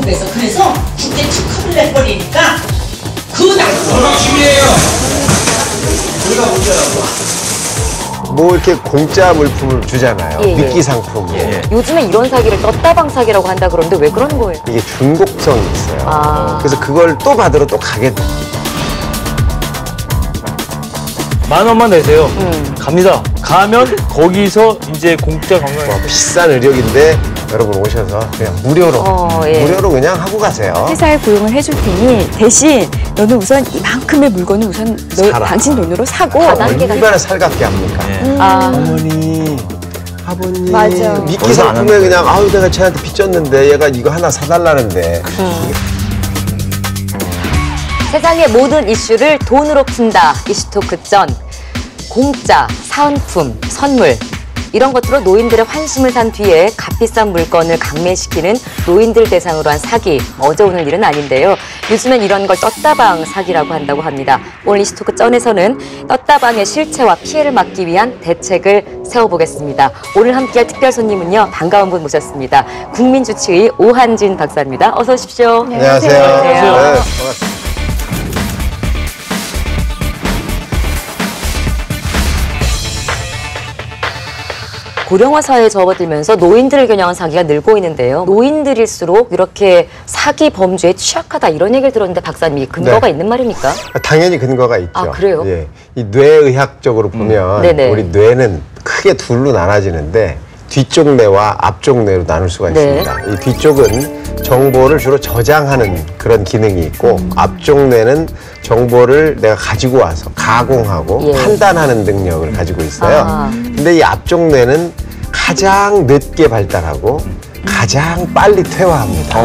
그래서 국제 특허를 내버리니까 그 도망심이에요. 우리가 문제라고. 뭐 이렇게 공짜 물품을 주잖아요. 예, 예. 미끼 상품. 예. 요즘에 이런 사기를 떴다방 사기라고 한다 그러는데 왜 그런 거예요? 이게 중독성이 있어요. 아. 그래서 그걸 또 받으러 또 가게 돼요. 10,000원만 내세요. 갑니다. 가면 거기서 이제 공짜 관광. 비싼 의료기인데 여러분 오셔서 그냥 무료로 예. 무료로 그냥 하고 가세요. 회사에 고용을 해줄 테니 대신 너는 우선 이만큼의 물건을 우선 사라. 당신 돈으로 사고 얼마나 살갑게 합니까? 어머니, 아버님, 맞아. 미끼 상품에 그냥 아유 내가 쟤한테 빚졌는데 얘가 이거 하나 사달라는데. 세상의 모든 이슈를 돈으로 푼다. 이슈토크 전. 공짜, 사은품, 선물 이런 것들로 노인들의 환심을 산 뒤에 값비싼 물건을 강매시키는 노인들 대상으로 한 사기. 어제 오늘 일은 아닌데요. 요즘엔 이런 걸 떴다방 사기라고 한다고 합니다. 오늘 이슈토크 전에서는 떴다방의 실체와 피해를 막기 위한 대책을 세워보겠습니다. 오늘 함께할 특별 손님은요. 반가운 분 모셨습니다. 국민주치의 오한진 박사입니다. 어서 오십시오. 안녕하세요. 안녕하세요. 네, 반갑습니다. 고령화 사회에 접어들면서 노인들을 겨냥한 사기가 늘고 있는데요. 노인들일수록 이렇게 사기 범죄에 취약하다 이런 얘기를 들었는데 박사님 근거가 있는 말입니까? 당연히 근거가 있죠. 아, 그래요? 예. 이 뇌의학적으로 보면 네네. 우리 뇌는 크게 둘로 나눠지는데 뒤쪽 뇌와 앞쪽 뇌로 나눌 수가 네. 있습니다. 이 뒤쪽은 정보를 주로 저장하는 그런 기능이 있고 앞쪽 뇌는 정보를 내가 가지고 와서 가공하고 예. 판단하는 능력을 가지고 있어요. 근데 이 앞쪽 뇌는 가장 늦게 발달하고 가장 빨리 퇴화합니다.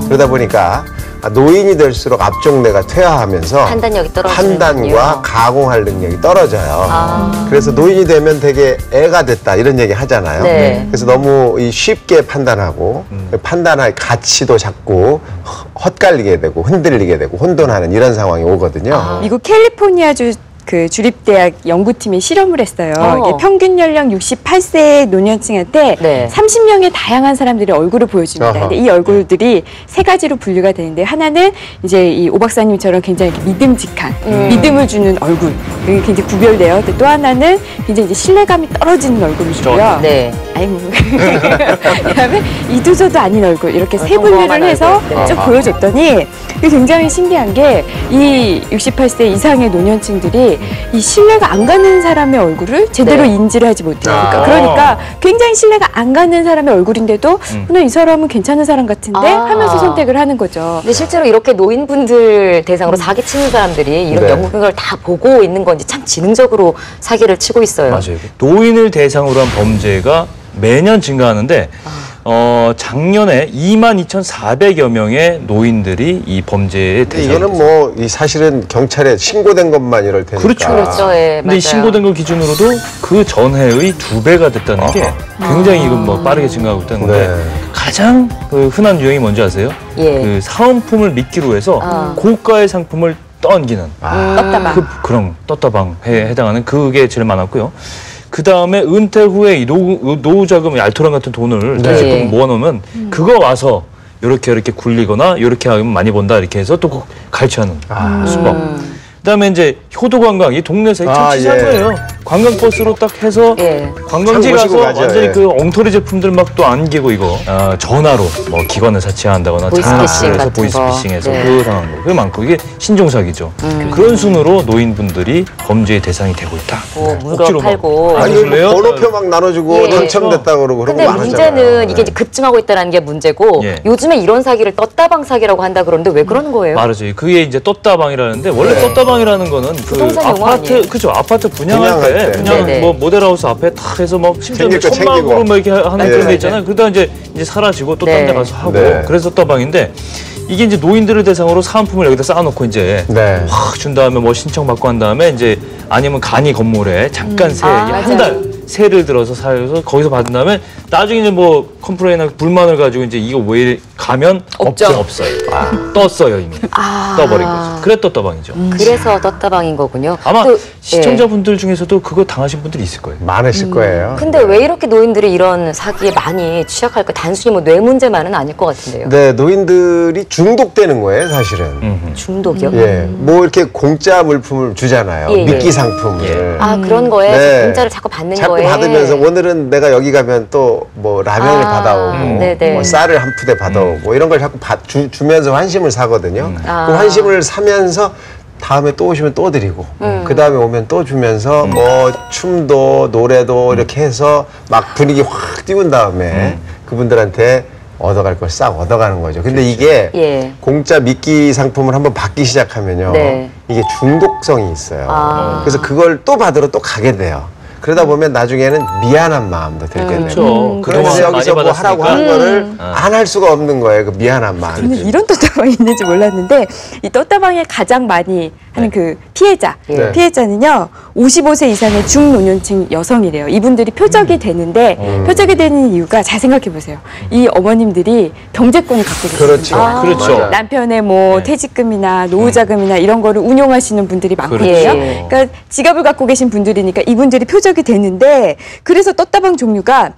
그러다 보니까 노인이 될수록 앞쪽 뇌가 퇴화하면서 판단력이 떨어지는군요. 판단과 가공할 능력이 떨어져요. 그래서 노인이 되면 되게 애가 됐다 이런 얘기 하잖아요. 네. 그래서 너무 쉽게 판단하고 판단할 가치도 자꾸 헛갈리게 되고 흔들리게 되고 혼돈하는 이런 상황이 오거든요. 미국 캘리포니아주 그 주립대학 연구팀이 실험을 했어요. 이게 평균 연령 68세 노년층한테 네. 30명의 다양한 사람들의 얼굴을 보여줍니다. 아하. 근데 이 얼굴들이 세 가지로 분류가 되는데 하나는 이제 이 오 박사님처럼 굉장히 믿음직한 믿음을 주는 얼굴 이게 굉장히 구별돼요. 근데 또 하나는 굉장히 이제 신뢰감이 떨어지는 얼굴을 주고요. 네. 아이고. 그다음에 이두저도 아닌 얼굴 이렇게 세 분류를 평범한 해서 얼굴. 네. 쭉 보여줬더니 이게 굉장히 신기한 게 이 68세 이상의 노년층들이 이 신뢰가 안 가는 사람의 얼굴을 제대로 네. 인지를 하지 못해요. 그러니까 굉장히 신뢰가 안 가는 사람의 얼굴인데도 그냥 이 사람은 괜찮은 사람 같은데 하면서 선택을 하는 거죠. 근데 실제로 이렇게 노인분들 대상으로 사기치는 사람들이 이런 네. 연구결과를 다 보고 있는 건지 참 지능적으로 사기를 치고 있어요. 맞아요. 노인을 대상으로 한 범죄가 매년 증가하는데 작년에 22,400여 명의 노인들이 이 범죄의 근데 대상이 이거는 뭐 사실은 경찰에 신고된 것만 이럴 테니까. 그렇죠. 그렇죠. 예, 근데 이 맞아요. 신고된 거 기준으로도 그 전해의 2배가 됐다는 게 굉장히 이건 뭐 빠르게 증가하고 있다는 건데 네. 가장 그 흔한 유형이 뭔지 아세요? 예. 그 사은품을 미끼로 해서 고가의 상품을 떠넘기는 떴다방. 그런 떴다방에 해당하는 그게 제일 많았고요. 그 다음에 은퇴 후에 이 노후 자금, 알토란 같은 돈을 네. 퇴직금 모아놓으면 그거 와서 이렇게 굴리거나 이렇게 하면 많이 번다 이렇게 해서 또 갈취하는 수법. 그다음에 이제 효도 관광, 이 동네에서 참 치사한 예. 거예요. 관광버스로 딱 해서 예. 관광지 차 모시고 가서 가죠, 완전히 예. 그 엉터리 제품들 막 또 안기고 이거 전화로 뭐 기관을 사채한다거나 보이스피싱 같은 거. 보이스피싱해서 네. 그 상황 그게 많고 이게 신종사기죠. 그런 순으로 노인분들이 범죄의 대상이 되고 있다. 물건 팔고. 아니 보실래요? 번호표 막 나눠주고 예. 당첨됐다 그러고 그런 거 근데 많았잖아요. 문제는 이게 네. 이제 급증하고 있다는 게 문제고 예. 요즘에 이런 사기를 떴다방 사기라고 한다 그러는데 왜 그러는 거예요? 말하죠. 그게 이제 떴다방이라는데 원래 떴다방이라는 거는 그 부동산 용어 아파트 아니에요? 그죠? 아파트 분양할 분양할 때 때. 그냥 네네. 뭐 모델하우스 앞에 탁 해서 막 심지어 챙길 거 천막으로 챙기고. 뭐 이렇게 하는 네. 그런 데 있잖아요. 그러다 이제 사라지고 또 딴 데 네. 가서 하고 네. 그래서 떴다방인데 이게 이제 노인들을 대상으로 사은품을 여기다 쌓아놓고 이제 네. 확 준 다음에 뭐 신청받고 한 다음에 이제 아니면 간이 건물에 잠깐 한 달 세를 들어서 살려서 거기서 받은 다음에 나중에 이제 뭐 컴플레인하고 불만을 가지고 이제 이거 왜 가면 없죠. 없어요. 떴어요 이미. 떠버린 거죠. 그래 떴다방이죠. 그래서 떴다방인 거군요. 아마 또, 시청자분들 중에서도 그거 당하신 분들이 있을 거예요. 많으실 거예요. 근데 왜 이렇게 노인들이 이런 사기에 많이 취약할까? 단순히 뭐 뇌 문제만은 아닐 것 같은데요. 네, 노인들이 중독되는 거예요, 사실은. 중독이요? 예, 뭐 이렇게 공짜 물품을 주잖아요. 예, 예. 미끼 상품을. 아, 그런 거에 네. 공짜를 자꾸 받는 자꾸 거에. 받으면서 오늘은 내가 여기 가면 또 뭐 라면을 받아오고 네네. 뭐 쌀을 한 푸대 받아오고 이런 걸 자꾸 주면서 환심을 사거든요. 그 아. 환심을 사면서 다음에 또 오시면 또 드리고 그 다음에 오면 또 주면서 뭐 춤도 노래도 이렇게 해서 막 분위기 확 띄운 다음에 그분들한테 얻어갈 걸 싹 얻어가는 거죠. 근데 이게 예. 공짜 미끼 상품을 한번 받기 시작하면요. 네. 이게 중독성이 있어요. 아. 그래서 그걸 또 받으러 또 가게 돼요. 그러다 보면 나중에는 미안한 마음도 들게 돼요. 그렇죠. 그러면서 그동안 여기서 많이 뭐 하라고 하는 거를 어. 안 할 수가 없는 거예요. 그 미안한 마음. 저는 이런 떴다방이 있는지 몰랐는데 이 떴다방에 가장 많이 하는 그 피해자, 네. 피해자는요 55세 이상의 중노년층 여성이래요. 이분들이 표적이 되는데 표적이 되는 이유가 잘 생각해 보세요. 이 어머님들이 경제권을 갖고 계세요. 그렇죠. 그렇죠. 맞아요. 남편의 뭐 퇴직금이나 노후자금이나 이런 거를 운용하시는 분들이 많거든요. 그렇죠. 그러니까 지갑을 갖고 계신 분들이니까 이분들이 표적이 되는데 그래서 떴다방 종류가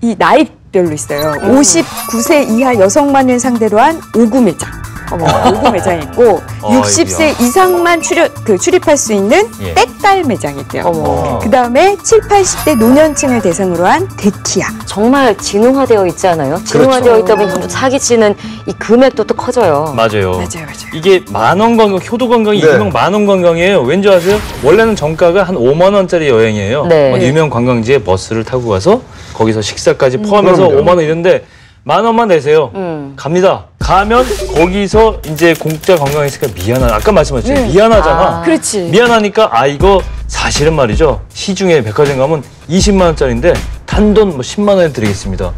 이 나이별로 있어요. 59세 이하 여성만을 상대로 한 5구 매장. 5구 매장이 있고 60세 이상만 출입할 수 있는 예. 떼딸 매장이 있대요. 어머. 그다음에 7, 80대 노년층을 대상으로 한 데키아. 정말 진흥화되어 있지 않아요? 진흥화되어 있다 보니 점점 사기치는 이 금액도 또 커져요. 맞아요. 맞아요. 이게 만원 관광, 효도 관광이 네. 일명 만원 관광이에요. 왠지 아세요? 원래는 정가가 한 5만 원짜리 여행이에요. 네. 막 유명 관광지에 버스를 타고 가서 거기서 식사까지 포함해서 그럼요. 5만 원 이런데 10,000원만 내세요. 갑니다. 가면 거기서 이제 공짜 관광했으니까 미안하다. 아까 말씀하셨죠. 미안하잖아. 그렇지. 미안하니까 이거 사실은 말이죠. 시중에 백화점 가면 20만 원짜리인데 단돈 뭐 10만 원에 드리겠습니다.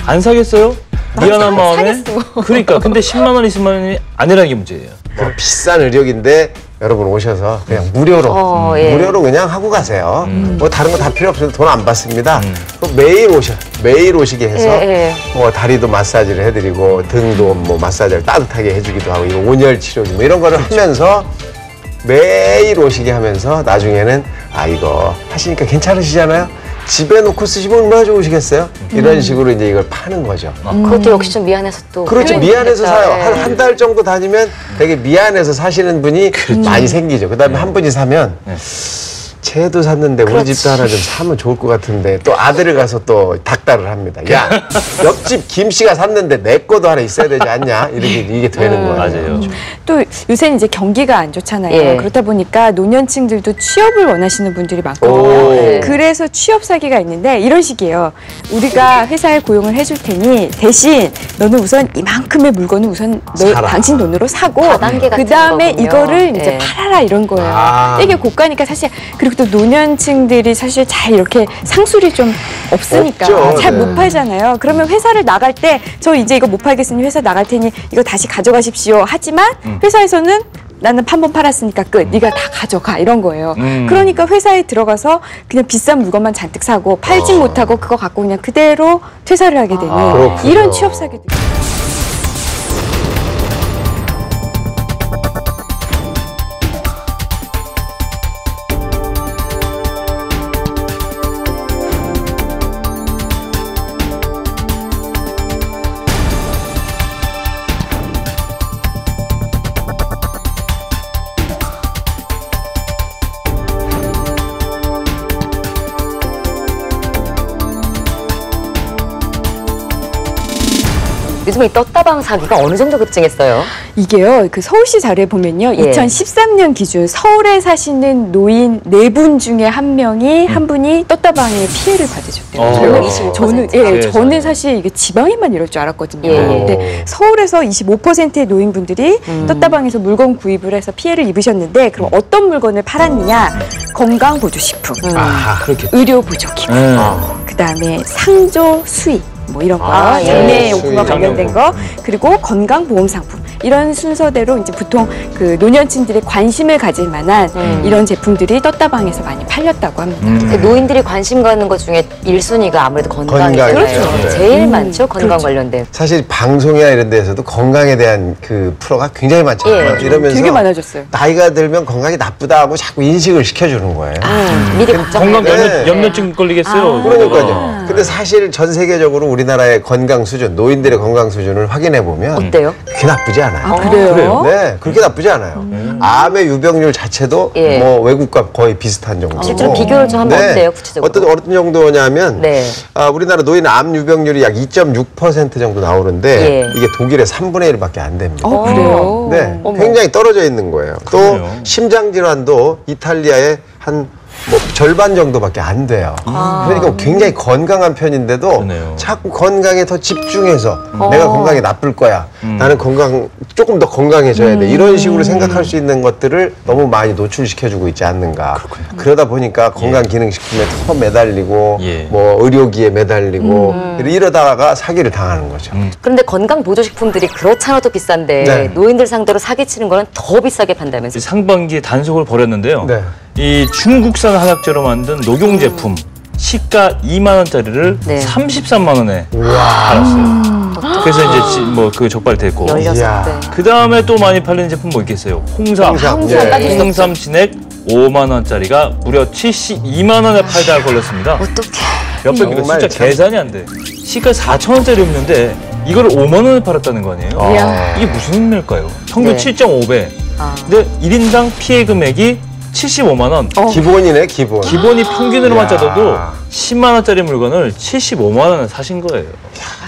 안 사겠어요? 미안한 마음에. 그러니까 근데 10만 원, 20만 원이 아니라는 게 문제예요. 뭐 비싼 의료기인데 여러분 오셔서 그냥 무료로 예. 무료로 그냥 하고 가세요. 뭐 다른 거 다 필요 없어도 돈 안 받습니다. 또 매일 오시게 해서 예. 뭐 다리도 마사지를 해드리고 등도 뭐 마사지를 따뜻하게 해주기도 하고 이거 온열 치료기 뭐 이런 거를 하면서 매일 오시게 하면서 나중에는 이거 하시니까 괜찮으시잖아요. 집에 놓고 쓰시면 얼마나 좋으시겠어요? 이런 식으로 이제 이걸 파는 거죠. 그것도 역시 좀 미안해서 또. 그렇죠. 미안해서 사요. 예. 한 달 정도 다니면 되게 미안해서 사시는 분이 많이 생기죠. 그다음에 한 분이 사면 쟤도 샀는데 우리 집도 하나 좀 사면 좋을 것 같은데 또 아들을 가서 또 닥달을 합니다. 야, 옆집 김 씨가 샀는데 내 거도 하나 있어야 되지 않냐? 이게 되는 거예요. 맞아요. 또 요새는 이제 경기가 안 좋잖아요. 예. 그렇다 보니까 노년층들도 취업을 원하시는 분들이 많거든요. 오. 네. 그래서 취업 사기가 있는데 이런 식이에요. 우리가 회사에 고용을 해줄 테니 대신 너는 우선 이만큼의 물건을 우선 사라. 당신 돈으로 사고 다단계 같은 그 다음에 거군요. 이거를 네. 이제 팔아라 이런 거예요. 아. 이게 고가니까 사실 그리고 또 노년층들이 사실 잘 이렇게 상술이 좀 없으니까 없죠. 잘 네. 못 팔잖아요. 그러면 회사를 나갈 때 저 이제 이거 못 팔겠으니 회사 나갈 테니 이거 다시 가져가십시오. 하지만 회사에서는 나는 한 번 팔았으니까 끝. 네가 다 가져가 이런 거예요. 그러니까 회사에 들어가서 그냥 비싼 물건만 잔뜩 사고 팔지 못하고 그거 갖고 그냥 그대로 퇴사를 하게 되는 그렇군요. 이런 취업 사기도. 요즘에 이 떴다방 사기가 어느 정도 급증했어요? 이게요, 그 서울시 자료에 보면요, 예. 2013년 기준 서울에 사시는 노인 4분 중에 한 명이 한 분이 떴다방에 피해를 받으셨대요. 저는 25%. 저는 사실 이게 지방에만 이럴 줄 알았거든요. 예. 근데 서울에서 25%의 노인분들이 떴다방에서 물건 구입을 해서 피해를 입으셨는데 그럼 어떤 물건을 팔았느냐? 건강보조식품, 그렇게. 의료보조기구, 그다음에 상조 수의 뭐 이런 거, 아, 예. 장례용품과 수의. 관련된 거, 그리고 건강보험상품 이런 순서대로 이제 보통 그 노년층들의 관심을 가질 만한 이런 제품들이 떴다방에서 많이 팔렸다고 합니다. 노인들이 관심 갖는 것 중에 1순위가 아무래도 건강이잖아요. 그렇죠. 네. 제일 많죠, 건강 관련된. 사실 방송이나 이런 데에서도 건강에 대한 그 프로가 굉장히 많잖아요. 예. 이러면서 되게 많아졌어요. 나이가 들면 건강이 나쁘다 하고 자꾸 인식을 시켜주는 거예요. 미리 걱정. 건강 네. 염려증 걸리겠어요. 그러니까요. 근데 사실 전 세계적으로 우리나라의 건강 수준, 노인들의 건강 수준을 확인해 보면 어때요? 그렇게 나쁘지 않아요. 그래요? 네, 그렇게 나쁘지 않아요. 암의 유병률 자체도 예. 뭐 외국과 거의 비슷한 정도고. 실제로 비교를 좀 한번 어때요, 구체적으로? 어떤 정도냐면 네. 우리나라 노인 암 유병률이 약 2.6% 정도 나오는데 예. 이게 독일의 3분의 1밖에 안 됩니다. 그래요? 네, 어머. 굉장히 떨어져 있는 거예요. 또 그래요? 심장 질환도 이탈리아의 한 뭐 절반 정도밖에 안 돼요. 그러니까 굉장히 건강한 편인데도 그러네요. 자꾸 건강에 더 집중해서 내가 건강이 나쁠 거야. 나는 조금 더 건강해져야 돼. 이런 식으로 생각할 수 있는 것들을 너무 많이 노출시켜주고 있지 않는가. 그러다 보니까 건강기능식품에 더 매달리고 예. 뭐 의료기에 매달리고 이러다가 사기를 당하는 거죠. 그런데 건강 보조식품들이 그렇잖아도 비싼데 네. 노인들 상대로 사기치는 거는 더 비싸게 판다면서요? 상반기에 단속을 벌였는데요. 네. 이 중국산 한약재로 만든 녹용 제품 시가 2만 원짜리를 네. 33만 원에 팔았어요. 그래서 이제 뭐 그 적발이 됐고. 16대. 그 다음에 또 많이 팔리는 제품 뭐 있겠어요? 홍삼. 예. 홍삼 진액 5만 원짜리가 무려 72만 원에 팔다가 걸렸습니다. 어떡해. 몇 백이가 정말 진짜 참. 계산이 안 돼. 시가 4천 원짜리 없는데 이거를 5만 원에 팔았다는 거 아니에요? 이게 무슨 의미일까요? 평균 네. 7.5배. 근데 1인당 피해 금액이 75만 원. 기본이네, 기본. 기본이 평균으로만 야. 짜도 10만 원짜리 물건을 75만 원에 사신 거예요.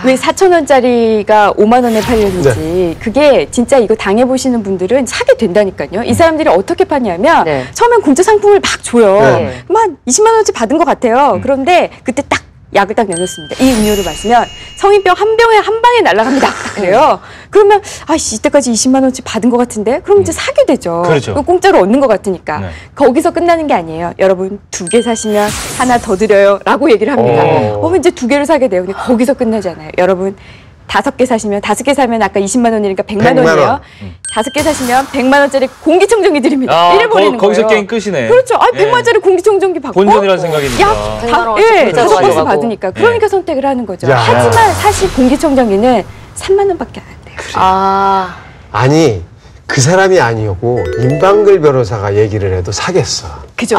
왜 4,000원짜리가 5만 원에 팔렸는지 그게 진짜 이거 당해보시는 분들은 사게 된다니까요. 이 사람들이 어떻게 파냐면 네. 처음엔 공짜 상품을 막 줘요. 네. 한 20만 원어치 받은 것 같아요. 그런데 그때 딱 약을 딱 내놓습니다. 이 음료를 마시면 성인병 한 병에 한 방에 날아갑니다. 그래요. 그러면 아씨 이때까지 20만 원어치 받은 것 같은데 그럼 이제 사게 되죠. 그렇죠. 공짜로 얻는 것 같으니까. 네. 거기서 끝나는 게 아니에요. 여러분 2개 사시면 하나 더 드려요. 라고 얘기를 합니다. 이제 2개를 사게 돼요. 근데 거기서 끝나지 않아요. 여러분 5개 사시면 5개 사면 아까 20만 원이니까 100만 100만 원이에요. 원. 5개 사시면 100만 원짜리 공기청정기 드립니다. 아, 이래 버리는 거기서 거예요. 게임 끝이네. 그렇죠. 아, 예. 100만 원짜리 공기청정기 받고 본전이라는 생각입니다. 약 100만 원 예, 공짜로 5번씩 가져가고. 받으니까. 그러니까 선택을 하는 거죠. 야. 하지만 사실 공기청정기는 3만 원밖에 안 돼요. 아, 아니, 그 사람이 아니고 임방글 변호사가 얘기를 해도 사겠어. 그죠?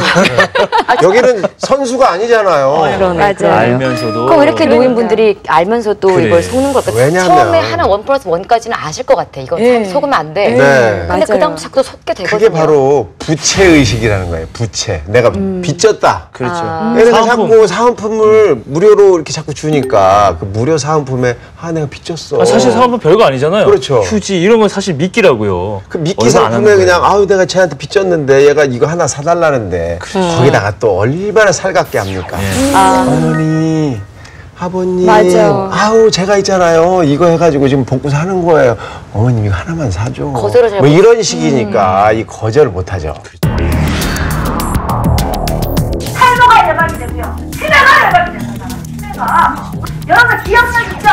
여기는 선수가 아니잖아요. 그러네. 맞아요. 알면서도. 그럼 이렇게 노인분들이 알면서도 그래. 이걸 속는 걸까? 왜냐면- 처음에 하나 1+1까지는 아실 것 같아. 이거 예. 속으면 안 돼. 네. 근데 맞아요. 그다음 자꾸 속게 되거든요. 그게 바로 부채의식이라는 거예요. 부채. 내가 빚졌다. 그렇죠. 내가 사은품. 자꾸 사은품을 무료로 이렇게 자꾸 주니까 그 무료 사은품에 내가 빚졌어. 아, 사실 사은품 별거 아니잖아요. 그렇죠. 휴지 이런 건 사실 미끼라고요. 그 미끼 얼마 안 하는 상품에 거예요. 그냥 내가 쟤한테 빚졌는데 얘가 이거 하나 사달라는데 거기다가 또 얼마나 살갑게 합니까? 어머니, 아버님, 맞아. 아우 제가 있잖아요. 이거 해가지고 지금 복구 사는 거예요. 어머님 이거 하나만 사줘. 거절을 잘 뭐 못- 이런 식이니까 이 거절을 못하죠. 탈모가 예방이 되고요. 치매가 예방이 됩니다. 치매가. 여러분 기억력 있죠?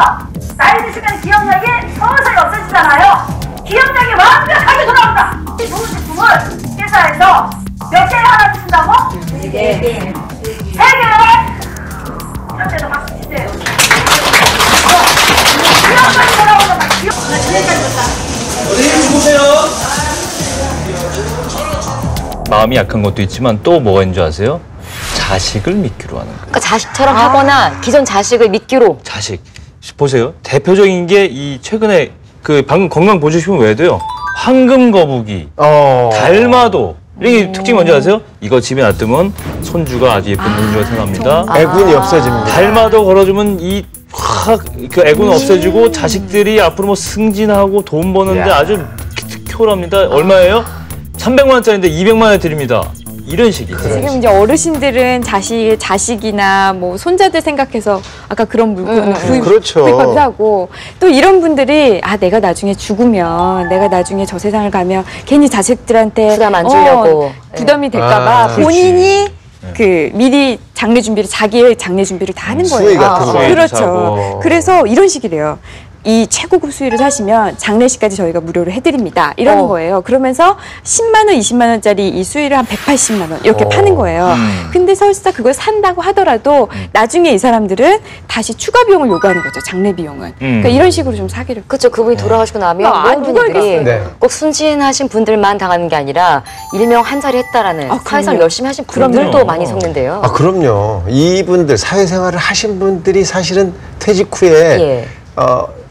나이 드시면 기억력이 서서히 없어지잖아요. 기억력이 완벽하게 돌아온다. 이 좋은 제품을 회사에서 몇 개를 하나 주신다고? 3개. 3개. 이런 데도 박수 주세요. 기억력이 돌아온다. 마음이 약한 것도 있지만 또 뭐가 있는 줄 아세요? 자식을 미끼로 하는 거예요. 그러니까 자식처럼 하거나 기존 자식을 미끼로. 자식. 보세요. 대표적인 게 이 최근에 그 방금 건강보조식품 외에도요. 황금 거북이, 달마도. 이게 특징이 뭔지 아세요? 이거 집에 놔두면 손주가 아주 예쁜 손주가 태어납니다. 애군이 없어집니다. 달마도 걸어주면 그 애군 없애주고 자식들이 앞으로 뭐 승진하고 돈 버는데 야. 아주 특효랍니다. 얼마예요? 300만 원짜리인데 200만 원에 드립니다. 이런 식이죠. 지금 이제 어르신들은 자식이나 뭐 손자들 생각해서 아까 그런 물건을 그렇죠. 구입하기도 하고 또 이런 분들이 내가 나중에 죽으면 내가 나중에 저 세상을 가면 괜히 자식들한테 부담 안 주려고. 부담이 될까봐 그렇지. 본인이 그 미리 장례 준비를 자기의 장례 준비를 다 하는 거예요. 수의 같은 거. 그렇죠. 사고. 그래서 이런 식이래요. 이 최고급 수의를 사시면 장례식까지 저희가 무료로 해드립니다. 이러는 거예요. 그러면서 10만 원, 20만 원짜리 이 수의를 한 180만 원 이렇게 파는 거예요. 근데 설사 그걸 산다고 하더라도 나중에 이 사람들은 다시 추가 비용을 요구하는 거죠. 장례 비용은. 그러니까 이런 식으로 좀 사기를. 그렇죠. 그분이 돌아가시고 나면 모든 분들이 네. 꼭 순진하신 분들만 당하는 게 아니라 일명 한 자리 했다라는 사회생활 열심히 하신 분들도 많이 속는데요. 아, 그럼요. 이분들 사회생활을 하신 분들이 사실은 퇴직 후에 예.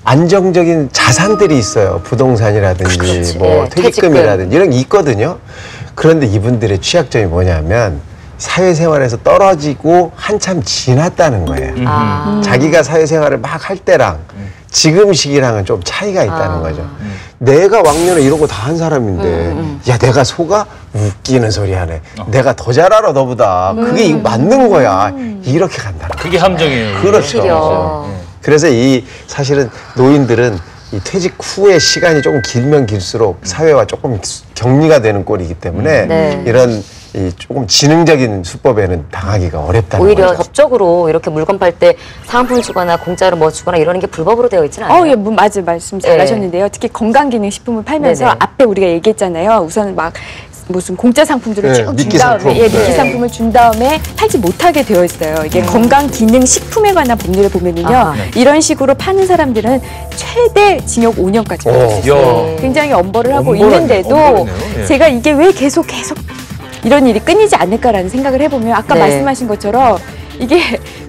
안정적인 자산들이 있어요. 부동산이라든지 그렇지. 뭐 예, 퇴직금이라든지 이런 게 있거든요. 그런데 이분들의 취약점이 뭐냐면 사회생활에서 떨어지고 한참 지났다는 거예요. 자기가 사회생활을 막 할 때랑 지금 시기랑은 좀 차이가 있다는 거죠. 내가 왕년에 이러고 다 한 사람인데 야 내가 속아? 웃기는 소리 하네. 내가 더 잘 알아 너보다. 그게 맞는 거야. 이렇게 간다는 거죠. 그게 함정이에요. 그렇죠. 그래서 이 사실은 노인들은 이 퇴직 후의 시간이 조금 길면 길수록 사회와 조금 격리가 되는 꼴이기 때문에 이런 이 조금 지능적인 수법에는 당하기가 어렵다는 오히려 거죠. 법적으로 이렇게 물건 팔 때 사은품 주거나 공짜로 뭐 주거나 이러는 게 불법으로 되어 있지는 않아요. 예, 맞아요. 말씀 잘하셨는데요. 특히 건강기능식품을 팔면서 네네. 앞에 우리가 얘기했잖아요. 우선 막 무슨 공짜 상품들을 네, 쭉 준 미끼 다음에 상품. 미끼 네. 상품을 준 다음에 팔지 못하게 되어 있어요. 이게 건강기능식품에 관한 법률을 보면은요. 아하. 이런 식으로 파는 사람들은 최대 징역 5년까지 받을 수 있어요. 굉장히 엄벌을 하고 있는데도 엄벌이네요. 예. 제가 이게 왜 계속 이런 일이 끊이지 않을까라는 생각을 해보면 아까 네. 말씀하신 것처럼 이게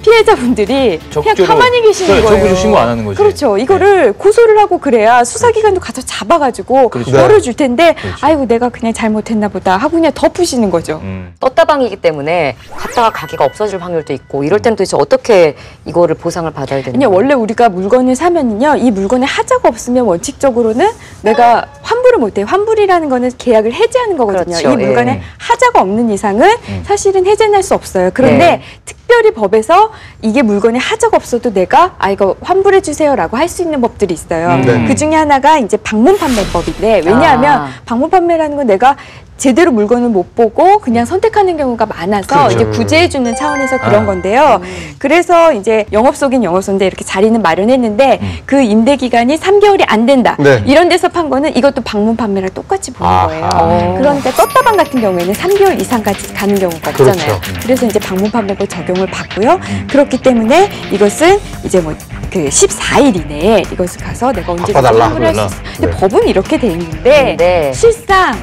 피해자분들이 그냥 적조로- 가만히 계시는 그래, 거예요. 적으로 신고 안 하는 거지. 그렇죠. 이거를 고소를 하고 그래야 수사기관도 가서 잡아가지고 그렇죠. 벌을 줄 텐데 아이고 내가 그냥 잘못했나 보다 하고 그냥 덮으시는 거죠. 떴다방이기 때문에 갔다가 가게가 없어질 확률도 있고 이럴 때는 도대체 어떻게 이거를 보상을 받아야 되는 그냥 거예요? 원래 우리가 물건을 사면은요, 이 물건에 하자가 없으면 원칙적으로는 내가 환불을 못해요. 환불이라는 거는 계약을 해지하는 거거든요. 그렇죠. 이 물건에 예. 하자가 없는 이상은 사실은 해제는 할 수 없어요. 그런데 네. 특별히 법에서 이게 물건에 하자가 없어도 내가 이거 환불해 주세요라고 할 수 있는 법들이 있어요. 네. 그 중에 하나가 이제 방문 판매법인데 왜냐하면 방문 판매라는 건 내가 제대로 물건을 못 보고 그냥 선택하는 경우가 많아서 그렇죠. 이제 구제해주는 차원에서 그런 건데요. 그래서 이제 영업소긴 영업소인데 이렇게 자리는 마련했는데 그 임대 기간이 3개월이 안 된다. 네. 이런 데서 판 거는 이것도 방문 판매랑 똑같이 보는 아하. 거예요. 그러니까 떴다방 같은 경우에는 3개월 이상까지 가는 경우가 있잖아요. 그렇죠. 그래서 이제 방문 판매법 적용을 받고요. 그렇기 때문에 이것은 이제 뭐 그 14일 이내에 이것을 가서 내가 언제든지 바꿔달라. 환불을 할 수 있어. 근데 네. 법은 이렇게 돼 있는데 네. 실상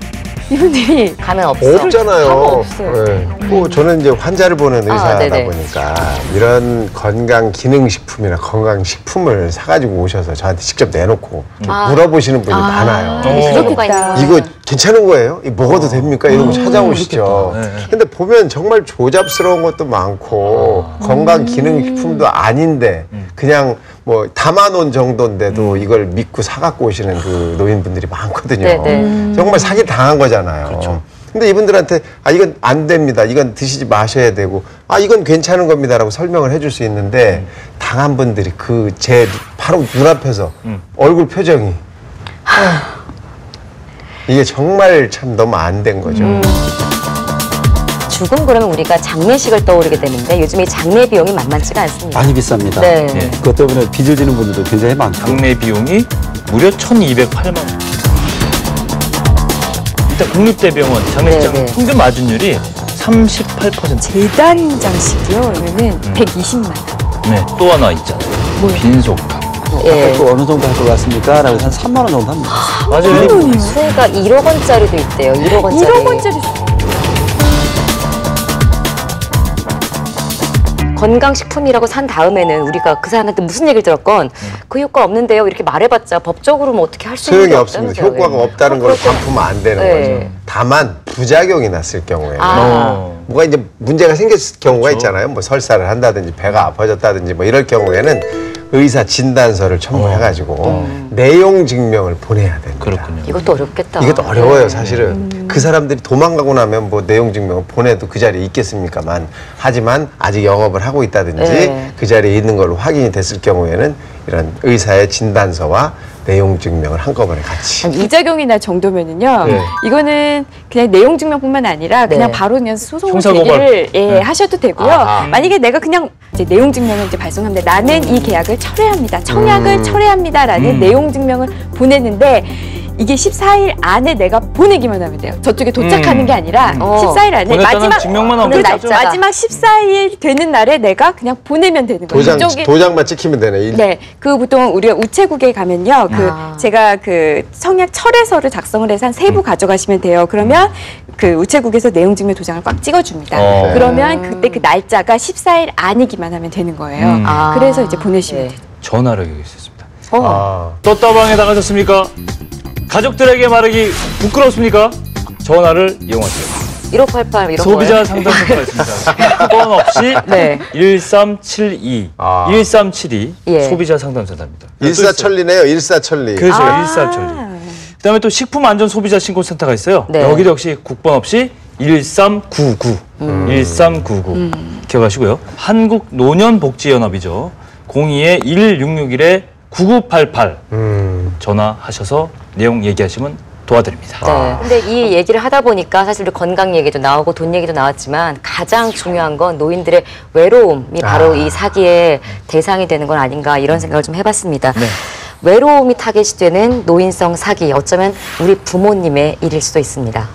이분들이 가면 없어. 하고 없잖아요. 없어요. 네. 뭐 저는 이제 환자를 보는 의사다 네네. 보니까 이런 건강 기능식품이나 건강식품을 사가지고 오셔서 저한테 직접 내놓고 물어보시는 분이 많아요. 그렇겠다. 이거 괜찮은 거예요? 이거 먹어도 됩니까? 이러고 찾아오시죠. 그렇겠다. 네. 근데 보면 정말 조잡스러운 것도 많고 건강 기능식품도 아닌데 그냥 뭐 담아놓은 정도인데도 이걸 믿고 사갖고 오시는 그 노인분들이 많거든요. 네네. 정말 사기 당한 거잖아요. 근데 이분들한테 이건 안 됩니다. 이건 드시지 마셔야 되고 이건 괜찮은 겁니다라고 설명을 해줄 수 있는데 당한 분들이 그 제 바로 눈앞에서 얼굴 표정이 이게 정말 참 너무 안 된 거죠. 죽음 그러면 우리가 장례식을 떠오르게 되는데 요즘 이 장례 비용이 만만치가 않습니다. 많이 비쌉니다. 네. 예. 그것 때문에 빚을 지는 분들도 굉장히 많고. 장례 비용이 무려 1,208만 원. 일단 국립대병원 장례식장 네, 네. 평균 마진율이 38%. 재단 장식이요. 이거는 120만 원. 네, 또 하나 있잖아요. 빈속탑. 예. 또 어느 정도 할 것 같습니까? 라고 한 3만 원 정도 합니다. 맞아요. 수혜가 1억 원짜리도 있대요. 1억 원짜리. 1억 원짜리 건강식품이라고 산 다음에는 우리가 그 사람한테 무슨 얘기를 들었건 그 효과 없는데요. 이렇게 말해봤자 법적으로 뭐 어떻게 할 수 있는 소용이 게 없습니다. 없다면서요. 효과가 예. 없다는 걸 반품은 안 되는 네. 거죠. 다만 부작용이 났을 경우에는 아. 뭐가 이제 문제가 생겼을 경우가 있잖아요. 뭐 설사를 한다든지 배가 아파졌다든지 뭐 이럴 경우에는 의사 진단서를 첨부해가지고 내용 증명을 보내야 됩니다. 그렇군요. 이것도 어렵겠다. 이것도 어려워요, 사실은. 그 사람들이 도망가고 나면 뭐 내용 증명을 보내도 그 자리에 있겠습니까만 하지만 아직 영업을 하고 있다든지 네. 그 자리에 있는 걸로 확인이 됐을 경우에는 이런 의사의 진단서와 내용 증명을 한꺼번에 같이. 한 부작용이 날 정도면은요. 네. 이거는 그냥 내용 증명뿐만 아니라 그냥 네. 바로 그냥 소송 형사고발. 제기를 하셔도 되고요. 아하. 만약에 내가 그냥 이제 내용 증명을 이제 발송합니다. 나는 이 계약을 철회합니다. 청약을 철회합니다라는 내용 증명을 보내는데 이게 14일 안에 내가 보내기만 하면 돼요. 저쪽에 도착하는 게 아니라 14일 안에 보냈다는 증명만 하면 되죠. 마지막 14일 되는 날에 내가 그냥 보내면 되는 거예요. 도장만 찍히면 되네. 네, 그 보통 우리가 우체국에 가면요, 제가 그 청약 철회서를 작성을 해서 한 3부 가져가시면 돼요. 그러면 그 우체국에서 내용증명 도장을 꽉 찍어줍니다. 그러면 그때 그 날짜가 14일 아니기만 하면 되는 거예요. 그래서 이제 보내시면 돼요. 전화를 여기 있었습니다. 떴다방에 나가셨습니까? 가족들에게 말하기 부끄럽습니까? 전화를 이용하세요. 1588 이런 소비자 상담센터가 있습니다. 번 없이 1372, 1372 소비자 상담센터입니다. 일사천리네요. 일사천리. 그렇죠. 일사천리. 그다음에 또 식품안전소비자신고센터가 있어요. 네. 여기도 역시 국번 없이 1399, 1399 기억하시고요. 한국노년복지연합이죠. 02-1661-9988 전화하셔서 내용 얘기하시면 도와드립니다. 네. 근데 이 얘기를 하다 보니까 사실 건강 얘기도 나오고 돈 얘기도 나왔지만 가장 중요한 건 노인들의 외로움이 바로 이 사기의 대상이 되는 건 아닌가 이런 생각을 좀 해봤습니다. 네. 외로움이 타겟이 되는 노인성 사기, 어쩌면 우리 부모님의 일일 수도 있습니다.